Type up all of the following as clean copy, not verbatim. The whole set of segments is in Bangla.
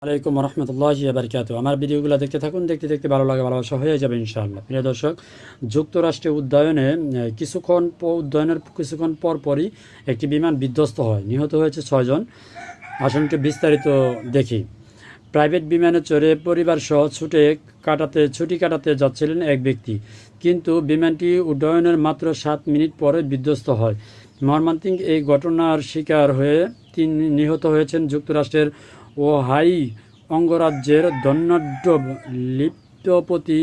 আলাইকুম রহমতুল্লাহি বারকাতুহু। আমার ভিডিওগুলো দেখতে থাকুন, দেখতে দেখতে ভালো লাগে, ভালোবাসা হয়ে যাবে ইনশাআল্লাহ। প্রিয় দর্শক, যুক্তরাষ্ট্রে উড্ডয়নের কিছুক্ষণ পরই একটি বিমান বিধ্বস্ত হয়, নিহত হয়েছে 6 জন। আসনকে বিস্তারিত দেখি। প্রাইভেট বিমানে চড়ে পরিবার সহ ছুটি কাটাতে যাচ্ছিলেন এক ব্যক্তি, কিন্তু বিমানটি উড্ডয়নের মাত্র 7 মিনিট পরে বিধ্বস্ত হয়। মর্মান্তিক এই ঘটনার শিকার হয়ে নিহত হয়েছেন যুক্তরাষ্ট্রের ওহাই অঙ্গরাজ্যের ধনাঢ্য লিপ্তপতি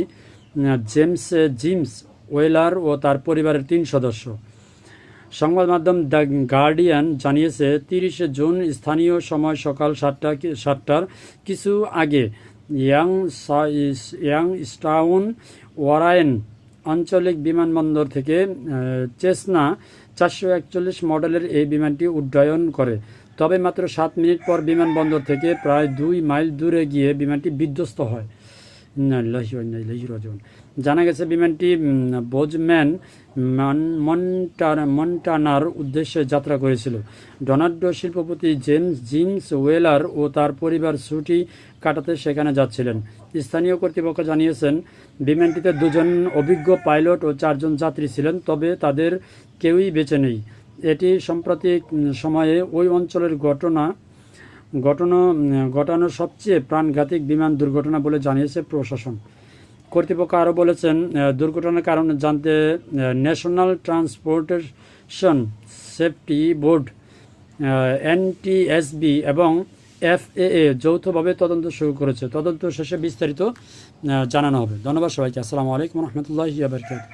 জিমস ওয়েলার ও তার পরিবারের 3 সদস্য। সংবাদ মাধ্যম দ্য গার্ডিয়ান জানিয়েছে, 30 জুন স্থানীয় সময় সকাল 7টার কিছু আগে ইয়াংস্টাউন ওয়ারায়েন আঞ্চলিক বিমানবন্দর থেকে চেসনা 441 মডেলের এই বিমানটি উড্ডয়ন করে। তবে মাত্র 7 মিনিট পর বিমানবন্দর থেকে প্রায় 2 মাইল দূরে গিয়ে বিমানটি বিধ্বস্ত হয়। জানা গেছে, বিমানটি বোজম্যান মন্টানার উদ্দেশ্যে যাত্রা করেছিল। ধনাঢ্য শিল্পপতি জিমস ওয়েলার ও তার পরিবার ছুটি কাটাতে সেখানে যাচ্ছিলেন। স্থানীয় কর্তৃপক্ষ জানিয়েছেন, বিমানটিতে 2 জন অভিজ্ঞ পাইলট ও 4 জন যাত্রী ছিলেন, তবে তাদের কেউই বেঁচে নেই। এটি সাম্প্রতিক সময়ে ওই অঞ্চলের ঘটানো সবচেয়ে প্রাণঘাতী বিমান দুর্ঘটনা বলে জানিয়েছে প্রশাসন। কর্তৃপক্ষ আরও বলেছেন, দুর্ঘটনার কারণ জানতে national transportation safety board, NTSB এবং FAA যৌথভাবে তদন্ত শুরু করেছে। তদন্ত শেষে বিস্তারিত জানানো হবে। ধন্যবাদ সবাইকে। আসসালামু আলাইকুম রহমতুল্লাহি ওয়া বারাকাতুহু।